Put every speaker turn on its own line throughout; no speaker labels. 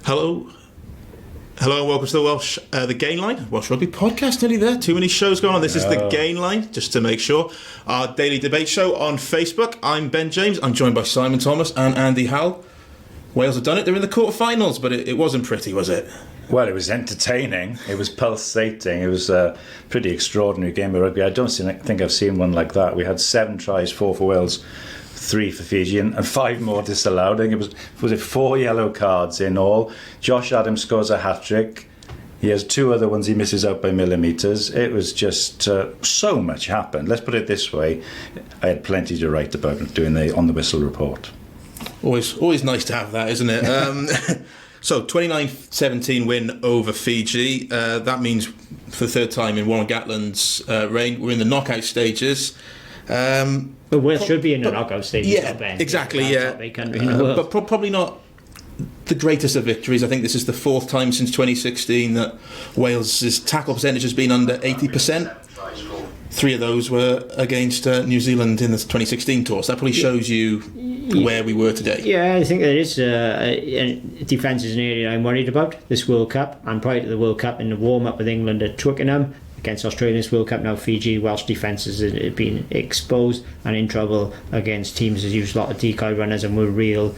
Hello, and welcome to the Gain Line, Welsh Rugby Podcast. Nearly there. Too many shows going on. This is the Gain Line, just to make sure. Our daily debate show on Facebook. I'm Ben James. I'm joined by Simon Thomas and Andy Howell. Wales have done it. They're in the quarterfinals, but it wasn't pretty, was it?
Well, it was entertaining. It was pulsating. It was a pretty extraordinary game of rugby. I don't think I've seen one like that. We had 7 tries, 4 for Wales, 3 for Fiji, and 5 more disallowed. I think it was 4 yellow cards in all. Josh Adams scores a hat-trick. He has 2 other ones he misses out by millimetres. It was just so much happened. Let's put it this way. I had plenty to write about doing the On the Whistle report.
Always nice to have that, isn't it? So, 29-17 win over Fiji. That means for the third time in Warren Gatland's reign, we're in the knockout stages.
But Wales should be in the knockout stages.
Yeah, exactly. Yeah, but probably not the greatest of victories. I think this is the 4th time since 2016 that Wales's tackle percentage has been under 80%. 3 of those were against New Zealand in the 2016 tour. So that probably shows you where we were today.
Yeah, I think there is defence is an area I'm worried about this World Cup. And prior to the World Cup, in the warm-up with England at Twickenham against Australia in this World Cup, now Fiji, Welsh defences have been exposed and in trouble against teams that use a lot of decoy runners and with real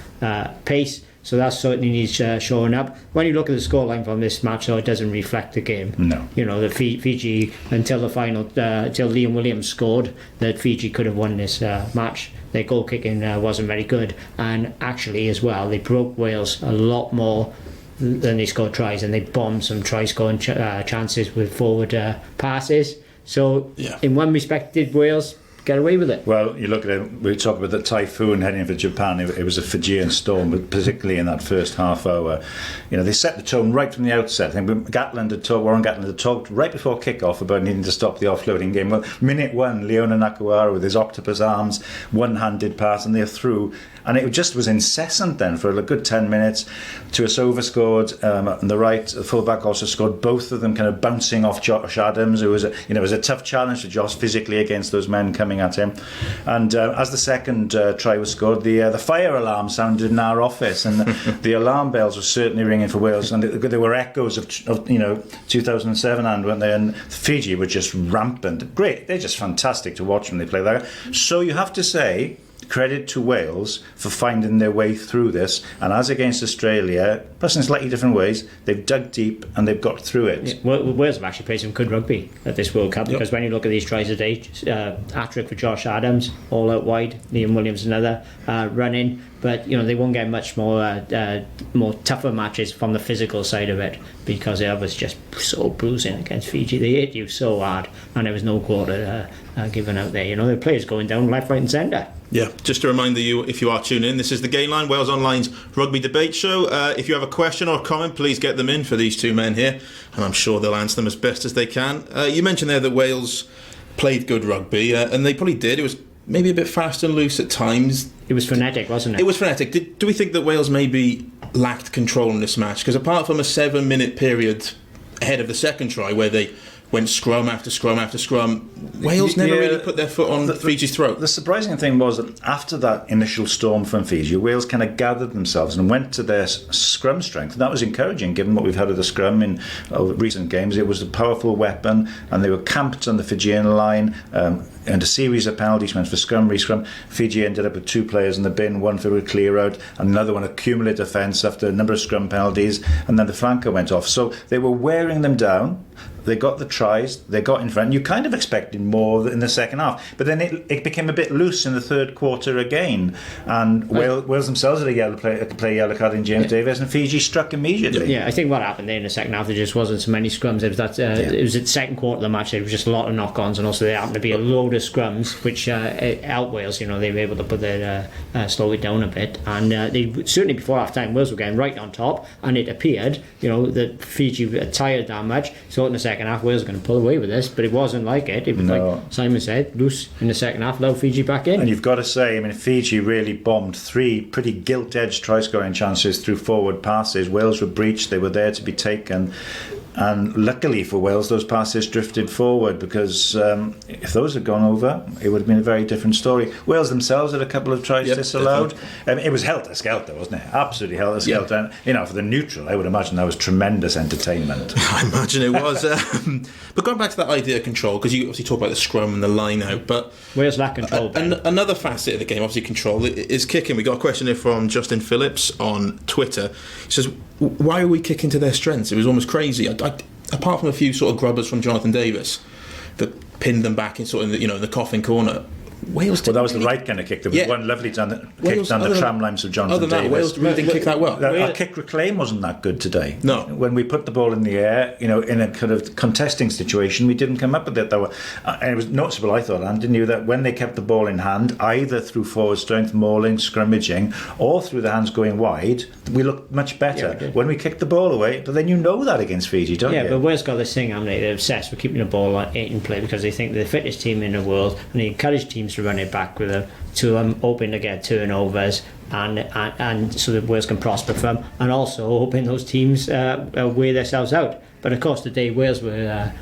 pace. So that certainly needs showing up. When you look at the scoreline from this match, though, it doesn't reflect the game.
No.
You know, the Fiji, until the final, until Liam Williams scored, that Fiji could have won this match. Their goal kicking wasn't very good. And actually, as well, they broke Wales a lot more than they scored tries, and they bombed some try-scoring chances with forward passes. So, in one respect, did Wales get away with it?
Well, you look at it, we talk about the Typhoon heading for Japan. It was a Fijian storm, but particularly in that first half hour, they set the tone right from the outset. I think Warren Gatland had talked right before kick-off about needing to stop the offloading game. Well, minute 1, Leona Nakuara with his octopus arms, one-handed pass, and they're through. And it just was incessant then for a good 10 minutes. Tuasova scored on the right. The fullback also scored. Both of them kind of bouncing off Josh Adams. It was a tough challenge for Josh physically against those men coming at him. And as the second try was scored, the fire alarm sounded in our office, and the alarm bells were certainly ringing for Wales. And there were echoes of 2007, and weren't they? And Fiji were just rampant. Great, they're just fantastic to watch when they play that. So you have to say, credit to Wales for finding their way through this, and as against Australia, plus in slightly different ways, they've dug deep and they've got through it.
Yeah, Wales have actually played some good rugby at this World Cup, because when you look at these tries today, hat-trick for Josh Adams, all out wide, Liam Williams another running, but they won't get much more tougher matches from the physical side of it, because it was just so bruising against Fiji. They hit you so hard, and there was no quarter given out there. The players going down left, right and centre.
Yeah, just to remind you, if you are tuning in, this is the Gain Line, WalesOnline's rugby debate show. If you have a question or a comment, please get them in for these 2 men here, and I'm sure they'll answer them as best as they can. You mentioned there that Wales played good rugby, and they probably did. It was maybe a bit fast and loose at times.
It was frenetic, wasn't it?
It was frenetic. Do we think that Wales maybe lacked control in this match? Because apart from a 7-minute period ahead of the second try where they went scrum after scrum after scrum, Wales never really put their foot on Fiji's throat.
The surprising thing was that after that initial storm from Fiji, Wales kind of gathered themselves and went to their scrum strength. And that was encouraging, given what we've had of the scrum in recent games. It was a powerful weapon, and they were camped on the Fijian line, and a series of penalties went for scrum, re-scrum. Fiji ended up with 2 players in the bin, one for a clear out, and another one a cumulative offence after a number of scrum penalties, and then the flanker went off. So they were wearing them down. They got the tries, they got in front. You kind of expected more in the second half, but then it became a bit loose in the third quarter again, and Wales themselves had a yellow card in James Davis, and Fiji struck immediately.
Yeah, I think what happened there in the second half, there just wasn't so many scrums. It was it was at the second quarter of the match, there was just a lot of knock-ons, and also there happened to be a load of scrums which helped Wales. They were able to put their slow it down a bit, and they certainly before half time Wales were getting right on top, and it appeared that Fiji were tired that much, so in the second half Wales were going to pull away with this, but it wasn't like it. It was like Simon said, loose in the second half, allowed Fiji back in.
And you've got to say, Fiji really bombed 3 pretty gilt-edged try-scoring chances through forward passes. Wales were breached, they were there to be taken. And luckily for Wales, those passes drifted forward, because if those had gone over, it would have been a very different story. Wales themselves had a couple of tries disallowed. It was helter-skelter, wasn't it? Absolutely helter-skelter. And, you know, for the neutral, I would imagine that was tremendous entertainment.
I imagine it was. But going back to that idea of control, because you obviously talk about the scrum and the line-out, but
Wales lack control.
Another facet of the game, obviously control, is kicking. We got a question here from Justin Phillips on Twitter. He says, why are we kicking to their strengths? It was almost crazy. Apart from a few sort of grubbers from Jonathan Davis that pinned them back in sort of in the coffin corner, Wales.
Well, that was the right kind of kick. There was one lovely kick down the tram lines of Jonathan Davis.
Other than that, Wales really didn't kick that well.
Our kick reclaim wasn't that good today.
No.
When we put the ball in the air, in a kind of contesting situation, we didn't come up with it. And it was noticeable, I thought, Andy knew that when they kept the ball in hand, either through forward strength, mauling, scrimmaging, or through the hands going wide, we looked much better.
Yeah,
when we kicked the ball away, but then you know that against Fiji, don't you?
Yeah, but Wales got this thing, haven't they? They're obsessed with keeping the ball in play because they think they're the fittest team in the world, and they encourage teams to run it back with them, to hoping to get turnovers and so that Wales can prosper from, and also hoping those teams wear themselves out. But of course today Wales were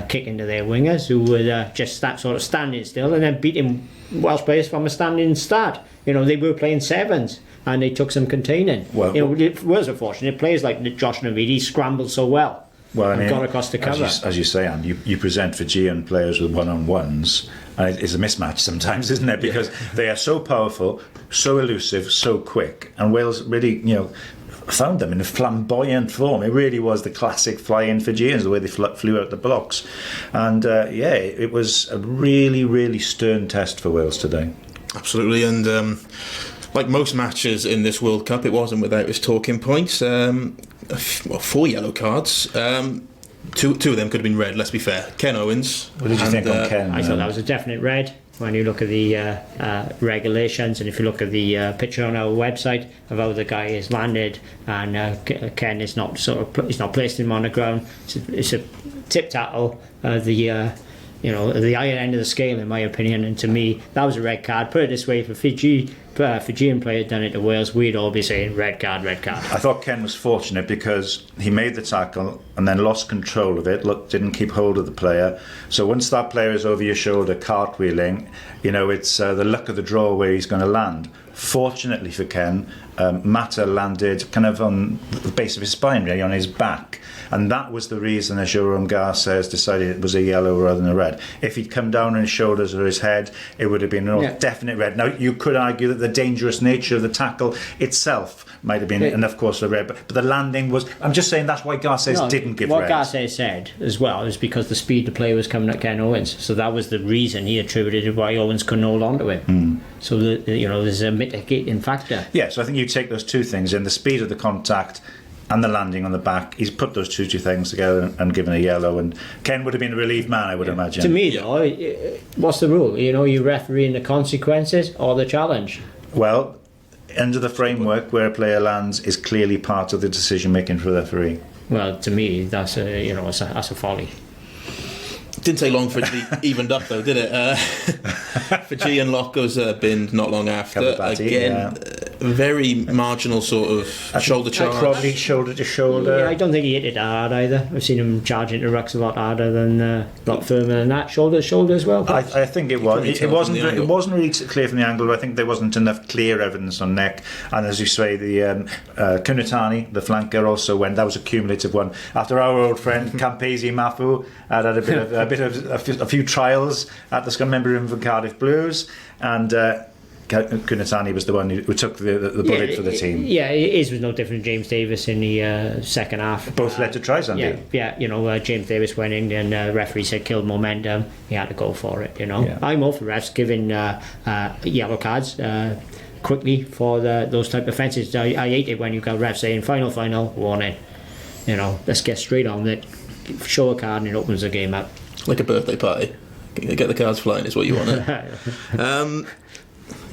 kicking to their wingers, who were just sort of standing still and then beating Welsh players from a standing start. They were playing sevens and they took some containing. Wales were fortunate. Players like Josh Navidi scrambled so well.
Well, I mean,
got across the cover.
As you say, Anne, you present Fijian players with one-on-ones, and it's a mismatch sometimes, isn't it? Because they are so powerful, so elusive, so quick, and Wales really, found them in a flamboyant form. It really was the classic fly-in Fijians, the way they flew out the blocks. And it was a really, really stern test for Wales today.
Absolutely, and like most matches in this World Cup, it wasn't without its talking points. 4 yellow cards. Two of them could have been red, let's be fair. Ken Owens.
What did you think on Ken?
I thought that was a definite red. When you look at the regulations, and if you look at the picture on our website of how the guy is landed, and Ken is not he's not placed him on the ground. It's a tip tackle. The higher end of the scale, in my opinion, and to me that was a red card. Put it this way, if a Fijian player had done it to Wales, we'd all be saying red card. I
thought Ken was fortunate because he made the tackle and then lost control of it, didn't keep hold of the player. So once that player is over your shoulder cartwheeling, it's the luck of the draw where he's going to land. Fortunately for Ken, Mata landed kind of on the base of his spine, really, on his back. And that was the reason, as Jerome Gar says, decided it was a yellow rather than a red. If he'd come down on his shoulders or his head, it would have been a definite red. Now, you could argue that the dangerous nature of the tackle itself might have been enough cause for red, but the landing was... I'm just saying that's why Garces didn't give red.
What Garces said as well is because the speed the play was coming at Ken Owens, so that was the reason he attributed why Owens couldn't hold on to him. So there's a mitigating factor.
Yeah, so I think you take those two things in, the speed of the contact and the landing on the back. He's put those two things together and given a yellow, and Ken would have been a relieved man, I would imagine.
To me, though, what's the rule? You refereeing the consequences or the challenge?
Well, under the framework where a player lands is clearly part of the decision making for the referee.
Well, to me, that's a folly.
Didn't take long for it to be evened up, though, did it? Fijian lock was binned not long after. Again, very marginal sort of shoulder charge.
Probably shoulder to shoulder.
Yeah, I don't think he hit it hard either. I've seen him charge into rucks a lot harder than, a lot firmer than that. Shoulder to shoulder as well.
I think it was. It wasn't really clear from the angle, but I think there wasn't enough clear evidence on neck. And as you say, the Kunatani, the flanker, also went. That was a cumulative one. After our old friend Campesi Mafu had a few trials at the scrum member room for Cardiff Blues, and Kunatani was the one who took the bullet for the team.
Yeah, his was no different than James Davis in the second half.
Both led to tries, Andy.
James Davis went in and the referee said killed momentum. He had to go for it.
Yeah.
I'm all for refs giving yellow cards quickly for those type of offences. I hate it when you got refs saying final warning. Let's get straight on it. Show a card and it opens the game up.
Like a birthday party. Get the cards flying is what you want.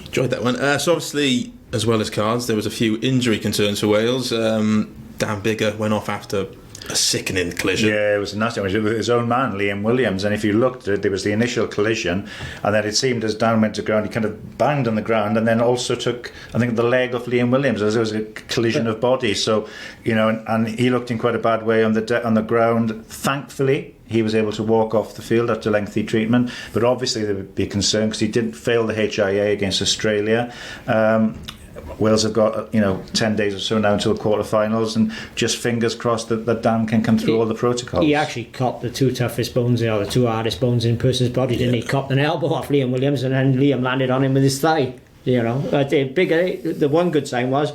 Enjoyed that one. So obviously, as well as cards, there was a few injury concerns for Wales. Dan Biggar went off after a sickening collision.
Yeah, it was a nasty one. It was his own man, Liam Williams, and if you looked at it, there was the initial collision, and then it seemed as Dan went to ground, he kind of banged on the ground, and then also took, I think, the leg off Liam Williams, as there was a collision of bodies. So, and he looked in quite a bad way on the ground. Thankfully, he was able to walk off the field after lengthy treatment, but obviously there would be concern because he didn't fail the HIA against Australia. Wales have got 10 days or so now until quarterfinals, and just fingers crossed that Dan can come through all the protocols.
He actually copped the two toughest bones, the two hardest bones in a person's body, didn't he? Copped an elbow off Liam Williams, and then Liam landed on him with his thigh. The one good sign was,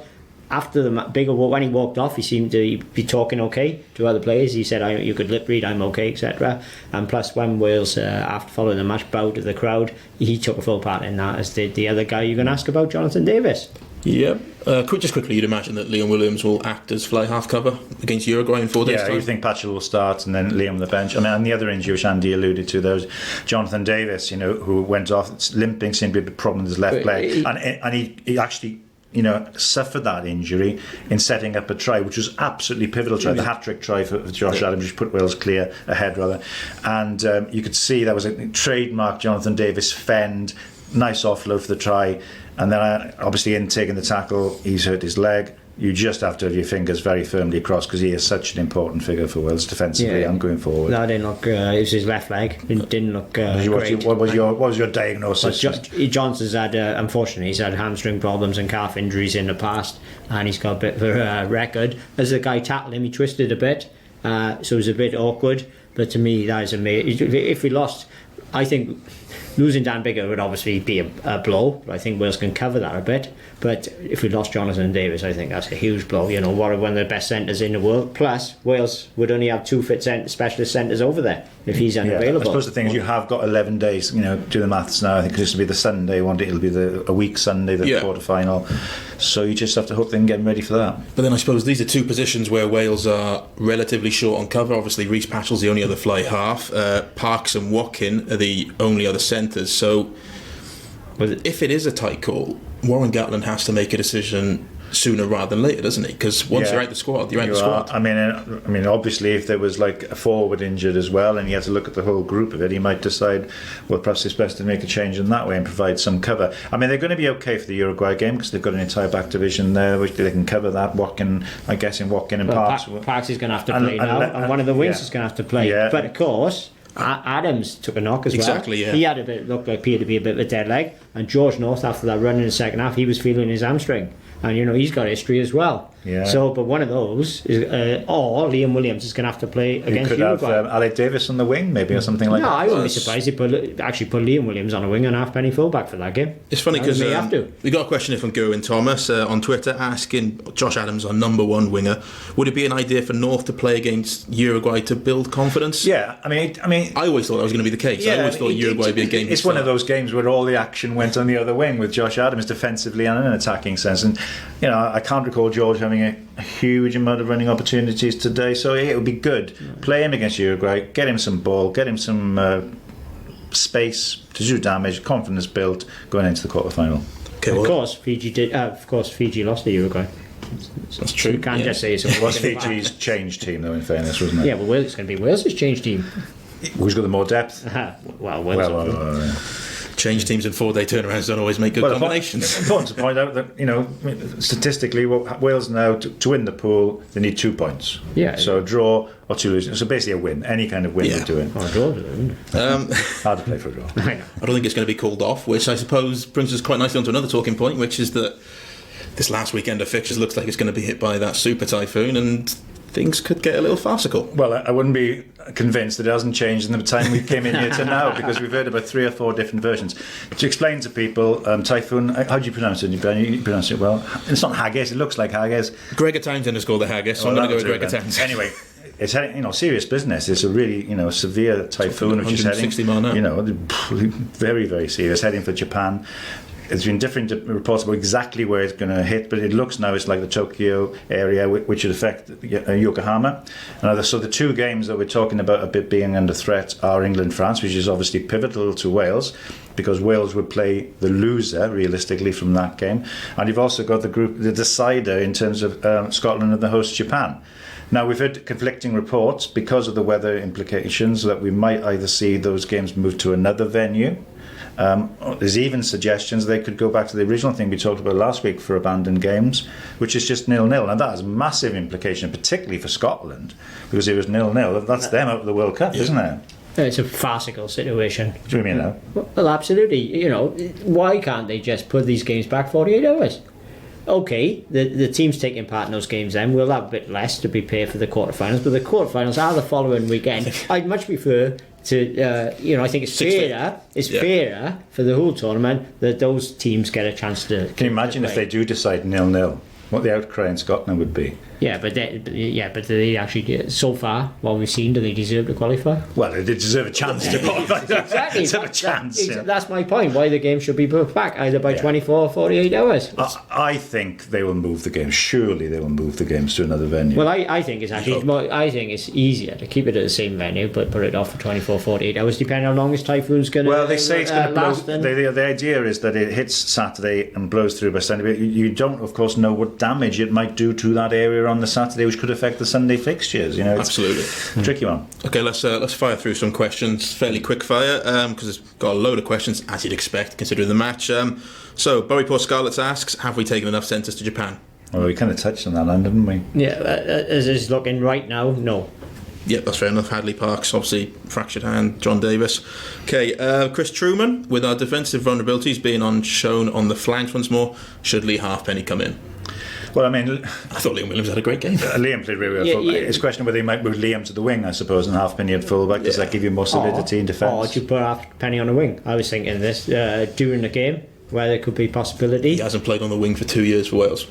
after when he walked off, he seemed to be talking okay to other players. He said, "You could lip read, I'm okay," etc. And plus, when Wales, after following the match, bowed to the crowd, he took a full part in that, as did the other guy you're going to ask about, Jonathan Davis.
Yeah. Just quickly, you'd imagine that Liam Williams will act as fly half cover against Uruguay in 4 days' time.
Yeah, you think Patchell will start and then Liam on the bench. And the other injury which Andy alluded to, there was Jonathan Davis, who went off limping, seemed to be a problem with his left leg, and he actually suffered that injury in setting up a try, which was absolutely pivotal try, the hat-trick try for Josh Adams, which put Wales ahead. And you could see that was a trademark Jonathan Davis fend, nice offload for the try, and then obviously in taking the tackle, he's hurt his leg. You just have to have your fingers very firmly crossed because he is such an important figure for Wales defensively and going forward.
No, it didn't look. It was his left leg. It didn't look great.
What was your diagnosis?
Johnson's had, unfortunately, he's had hamstring problems and calf injuries in the past, and he's got a bit of a record. As the guy tackled him, he twisted a bit, so it was a bit awkward. But to me, that is amazing. If we lost, I think losing Dan Biggar would obviously be a blow, but I think Wales can cover that a bit. But if we lost Jonathan Davis, I think that's a huge blow. One of the best centres in the world. Plus, Wales would only have 2 fit specialist centres over there if he's unavailable.
I suppose the thing is, you have got 11 days. Do the maths now. I think this will be the Sunday, won't it? It'll be a week Sunday, the quarter-final. So you just have to hope they can get ready for that.
But then I suppose these are two positions where Wales are relatively short on cover. Obviously, Rhys Patchell's the only other fly half. Parks and Watkin are the only other centres. So if it is a tight call, Warren Gatland has to make a decision sooner rather than later, doesn't he? Because once you're out the squad, you're out the squad.
I mean, obviously, if there was like a forward injured as well, and he had to look at the whole group of it, he might decide, well, perhaps it's best to make a change in that way and provide some cover. I mean, they're going to be okay for the Uruguay game because they've got an entire back division there, which they can cover that. Watkin and Parks.
Parks is going to have to play now, and one of the wings is going to have to play. Yeah. But of course, Adams took a knock as well.
Exactly, yeah.
He had appeared to be a bit of a dead leg, and George North, after that run in the second half, he was feeling his hamstring, and he's got history as well.
Yeah.
So, but one of those is, or Liam Williams is going to have to play against Uruguay.
You could have Alec Davis on the wing, maybe, or something like that.
No, I wouldn't be surprised if they actually put Liam Williams on a wing and halfpenny fullback for that game.
It's funny because we got a question from Gerwin Thomas on Twitter asking Josh Adams, our number one winger, would it be an idea for North to play against Uruguay to build confidence?
Yeah, I mean,
I always thought that was going to be the case. I always thought Uruguay would be a game.
It's one of those games where all the action went on the other wing with Josh Adams defensively and in an attacking sense, and I can't recall George having a huge amount of running opportunities today, so it would be good. Play him against Uruguay, get him some ball, get him some space to do damage, confidence built going into the quarter-final.
Okay, of course, Fiji lost to Uruguay.
That's true.
You can't just say it's
was Fiji's change team, though, in fairness, wasn't it?
Yeah, but it's going to be Wales's change team.
Who's got the more depth?
Wales.
Change teams in 4-day turnarounds don't always make good combinations.
It's important to point out that statistically, Wales now to win the pool they need 2 points.
Yeah.
So a draw or 2 losing. So basically a win, any kind of win they're doing.
Or a draw.
Hard to play for a draw.
I know.
I don't think it's going to be called off, which I suppose brings us quite nicely onto another talking point, which is that this last weekend of fixtures looks like it's going to be hit by that super typhoon, and things could get a little farcical.
Well, I wouldn't be convinced that it hasn't changed in the time we came in here to now, because we've heard about 3 or 4 different versions. To explain to people, Typhoon, how do you pronounce it? You pronounce it well. It's not haggis, it looks like haggis.
Gregor Townsend is called the haggis, so I'm going to go with Gregor Townsend.
Anyway, it's heading, serious business. It's a really, severe typhoon, which is heading,
mile an hour.
very, very serious, heading for Japan. there's been different reports about exactly where it's going to hit, but it looks now it's like the Tokyo area, which would affect Yokohama. And so the two games that we're talking about a bit being under threat are England-France, which is obviously pivotal to Wales, because Wales would play the loser realistically from that game. And you've also got the decider in terms of Scotland and the host Japan. Now, we've heard conflicting reports because of the weather implications that we might either see those games move to another venue. There's even suggestions they could go back to the original thing we talked about last week for abandoned games, which is just 0-0. And that has massive implication, particularly for Scotland, because it was 0-0. That's them out of the World Cup, isn't it?
It's a farcical situation.
What do you mean now?
Well, absolutely. Why can't they just put these games back 48 hours? Okay, the teams taking part in those games then will have a bit less to prepare for the quarterfinals, but the quarterfinals are the following weekend. I'd much prefer to, I think it's fairer. It's fairer for the whole tournament that those teams get a chance to.
Can you imagine if they do decide 0-0? What the outcry in Scotland would be?
Yeah, but they actually, so far, what we've seen, do they deserve to qualify?
Well, they deserve a chance to qualify.
Exactly.
Deserve a chance.
That's my point. Why the game should be put back either by 24 or 48 hours.
I think they will move the game. Surely they will move the games to another venue.
Well, I think it's actually I think it's easier to keep it at the same venue, but put it off for 24, 48 hours, depending on how long this typhoon's going to.
Well, they say it's going to blow.
last.
The idea is that it hits Saturday and blows through by Sunday. But you don't, of course, know what damage it might do to that area on the Saturday, which could affect the Sunday fixtures. It's
absolutely
a tricky one.
Okay, let's fire through some questions, fairly quick fire, because it's got a load of questions, as you'd expect, considering the match. So, Buryport Scarlets asks, have we taken enough centres to Japan?
Well, we kind of touched on that, didn't we?
Yeah, as it's looking right now, no.
Yep, that's fair enough. Hadley Parks, obviously, fractured hand. John Davis. Okay, Chris Truman, with our defensive vulnerabilities being shown on the flanks once more, should Lee Halfpenny come in?
Well, I mean,
I thought Liam Williams had a great game.
Liam played really well. It's a question whether he might move Liam to the wing, I suppose, and Halfpenny at fullback. Does that give you more solidity in defence?
Or do you put Halfpenny on the wing? I was thinking this during the game, where there could be possibility.
He hasn't played on the wing for 2 years for Wales.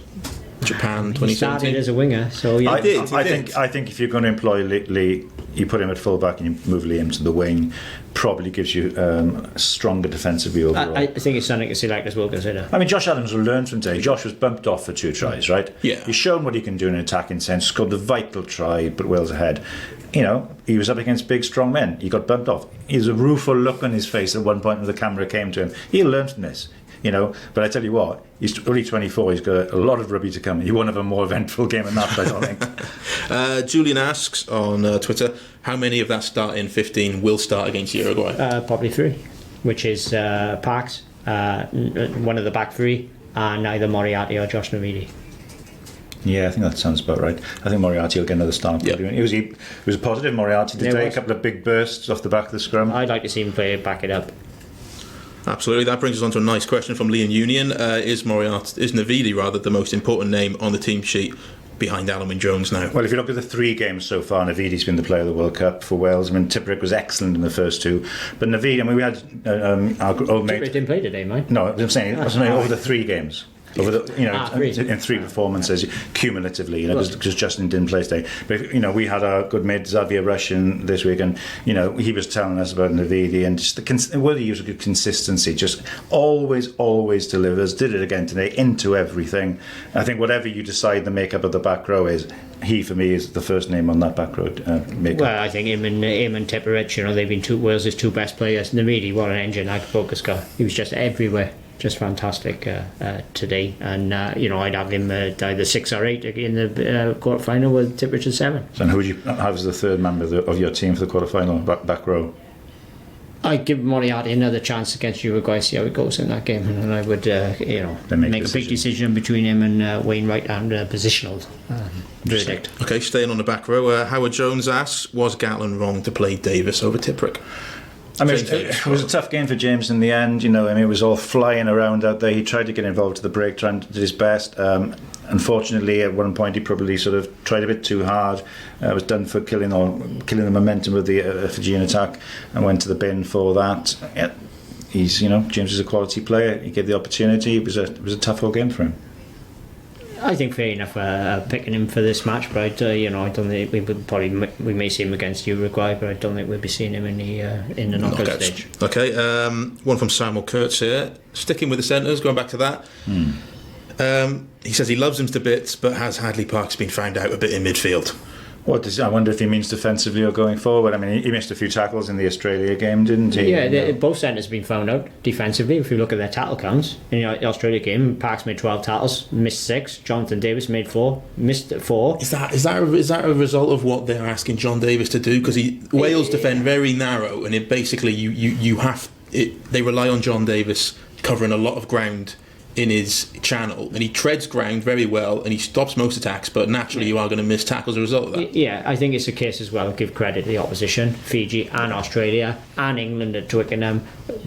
Japan 2017.
He started as a winger, so yeah.
I think if you're going to employ Lee, you put him at fullback and you move Liam to the wing, probably gives you a stronger defensive view overall.
I think it's something the selectors will consider.
I mean, Josh Adams will learn from today. Josh was bumped off for 2 tries, right?
Yeah.
He's shown what he can do in an attacking sense, scored the vital try, put Wales ahead. He was up against big, strong men. He got bumped off. He has a rueful look on his face at one point when the camera came to him. He'll learn from this. But I tell you what, he's only 24, he's got a lot of rugby to come. He won't have a more eventful game than that, I don't think.
Julian asks on Twitter, how many of that starting 15 will start against Uruguay?
Probably 3, which is Parks, one of the back 3, and either Moriarty or Josh Navidi.
Yeah, I think that sounds about right. I think Moriarty will get another start.
Yep.
He was a positive, Moriarty, today. A couple of big bursts off the back of the scrum.
I'd like to see him back it up.
Absolutely. That brings us on to a nice question from Liam Union. Is Navidi the most important name on the team sheet behind Alun Jones now?
Well, if you look at the 3 games so far, Navidi's been the player of the World Cup for Wales. I mean, Tipuric was excellent in the first 2, but Navidi, we had our old mate.
Tipuric didn't play today, mate.
No, I'm saying over the 3 games. Over the, in 3 performances cumulatively, because Justin didn't play today. But we had our good mate Xavier Russian this week, and he was telling us about Navidi and just whether he was a good consistency, just always delivers. Did it again today into everything. I think whatever you decide the makeup of the back row is, he for me is the first name on that back row makeup.
Well, I think him and Tipuric, they've been Wales' 2 best players. Navidi, what an engine that focus got. He was just everywhere. Just fantastic today, and I'd have him either 6 or 8 in the quarter final with Tipuric at 7.
So, who would you have as the third member of your team for the quarter final back row?
I'd give Moriarty another chance against Uruguay, see how it goes in that game, and I would make a big decision between him and Wainwright and positional verdict.
Okay, staying on the back row, Howard Jones asks, was Gatland wrong to play Davis over Tipuric?
I mean, it was a tough game for James in the end. It was all flying around out there. He tried to get involved to the break, trying to do his best. Unfortunately, at one point, he probably sort of tried a bit too hard. Was done for killing the momentum of the Fijian attack, and went to the bin for that. Yeah, James is a quality player. He gave the opportunity. It was a tough whole game for him.
I think fair enough picking him for this match, but I don't think we may see him against Uruguay, but I don't think we'll be seeing him in the knockout stage.
Okay, one from Samuel Kurtz here. Sticking with the centres, going back to that. He says he loves them to bits, but has Hadley Parkes been found out a bit in midfield?
I wonder if he means defensively or going forward. I mean, he missed a few tackles in the Australia game, didn't he?
Yeah, both centres have been found out defensively. If you look at their tackle counts in the Australia game, Parkes made 12 tackles, missed 6. Jonathan Davis made 4, missed 4.
Is that a result of what they're asking John Davis to do? Because Wales defend very narrow, and it basically they rely on John Davis covering a lot of ground in his channel, and he treads ground very well and he stops most attacks, but naturally you are going to miss tackles as a result of that.
Yeah, I think it's a case as well, give credit to the opposition, Fiji and Australia and England at Twickenham,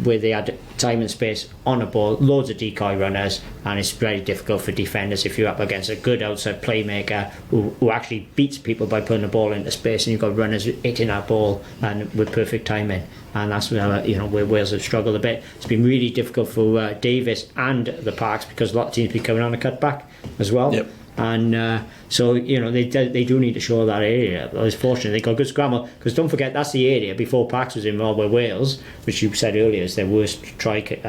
where they had time and space on a ball, loads of decoy runners, and it's very difficult for defenders if you're up against a good outside playmaker who actually beats people by putting the ball into space, and you've got runners hitting that ball and with perfect timing. And that's where Wales have struggled a bit. It's been really difficult for Davis and the Parkes, because a lot of teams be coming on a cutback as well.
Yep.
And so they do need to show that area. Well, it's fortunate they got good scramble, because don't forget that's the area before Parkes was involved with Wales, which you said earlier is their worst tackling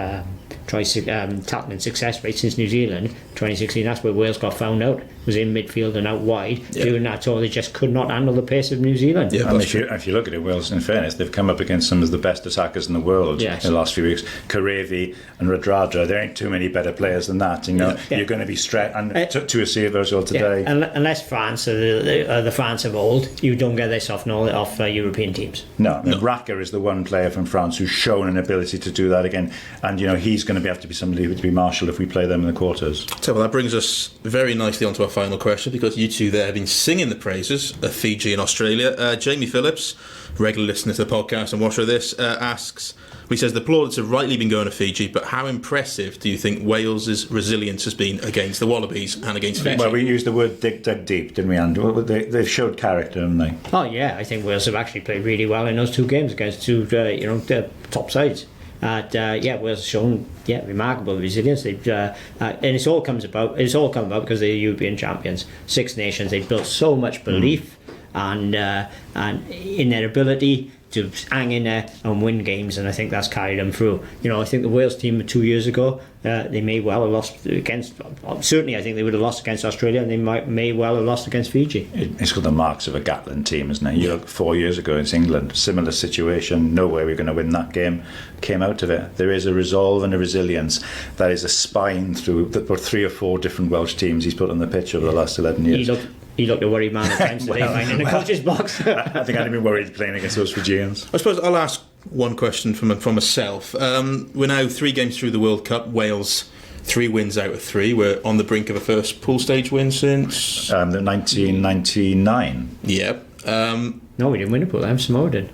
success rate since New Zealand 2016. That's where Wales got found out, was in midfield and out wide. During that tour they just could not handle the pace of New Zealand.
If you look at it, Wales, in fairness, they've come up against some of the best attackers in the world in the last few weeks. Karevi and Radradra, there ain't too many better players than that. You're going to be stretched, and Tuaseva as well today.
Unless France are the France of old, you don't get this off European teams.
No. Raka is the one player from France who's shown an ability to do that again, and he's going to have to be somebody to be marshalled if we play them in the quarters.
So that brings us very nicely onto our final question, because you two there have been singing the praises of Fiji and Australia. Jamie Phillips, regular listener to the podcast and watcher of this, asks, he says the plaudits have rightly been going to Fiji, but how impressive do you think Wales's resilience has been against the Wallabies and against Fiji?
Well, we used the word dug deep, didn't we, Andrew? They've showed character, haven't they?
Oh yeah, I think Wales have actually played really well in those two games against two the top sides. Wales have shown remarkable resilience. And it's all come about because they're European champions, Six Nations. They've built so much belief and in their ability to hang in there and win games, and I think that's carried them through. I think the Wales team 2 years ago, they may well have lost against, certainly I think they would have lost against Australia, and they may well have lost against Fiji.
It's got the marks of a Gatland team, isn't it? You look 4 years ago, it's England, similar situation, no way we're going to win that game, came out of it. There is a resolve and a resilience that is a spine through the 3 or 4 different Welsh teams he's put on the pitch over the last 11 years.
He looked a worried man at times today, in the coach's box.
I think I'd have been worried playing against those Fijians.
I suppose I'll ask one question from myself. We're now 3 games through the World Cup. Wales 3 wins out of 3. We're on the brink of a first pool stage win since
1999.
Yep.
No, we didn't win a pool. Samoa did.
You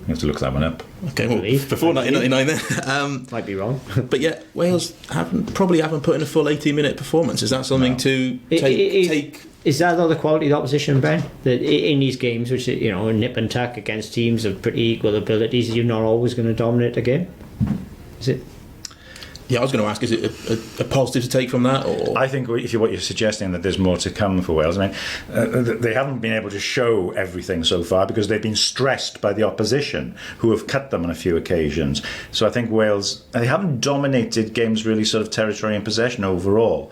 have to look that one up.
Okay, well, before 1999 then.
Might be wrong.
But yet, Wales probably haven't put in a full 80-minute performance. Is that something to take?
Is that not the quality of the opposition, Ben? That in these games, which nip and tuck against teams of pretty equal abilities, you're not always going to dominate the game? Is it?
Yeah, I was going to ask, is it a positive to take from that? Or?
I think what you're suggesting that there's more to come for Wales. I mean, they haven't been able to show everything so far because they've been stressed by the opposition, who have cut them on a few occasions. So I think Wales, they haven't dominated games really sort of territory and possession overall.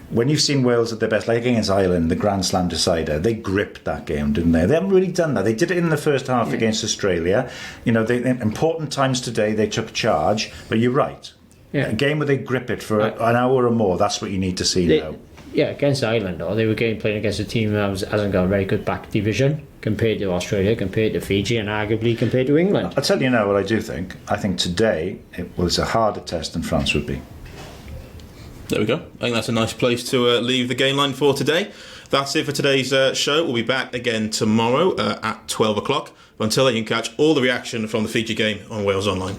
When you've seen Wales at their best, like against Ireland, the Grand Slam decider, they gripped that game, didn't they? They haven't really done that. They did it in the first half against Australia. Important times today, they took charge. But you're right. Yeah. A game where they grip it for an hour or more, that's what you need to see now.
Yeah, against Ireland, they were playing against a team that hasn't got a very good back division compared to Australia, compared to Fiji, and arguably compared to England.
I'll tell you now what I do think. I think today it's a harder test than France would be.
There we go. I think that's a nice place to leave the game line for today. That's it for today's show. We'll be back again tomorrow at 12 o'clock. But until then, you can catch all the reaction from the Fiji game on Wales Online.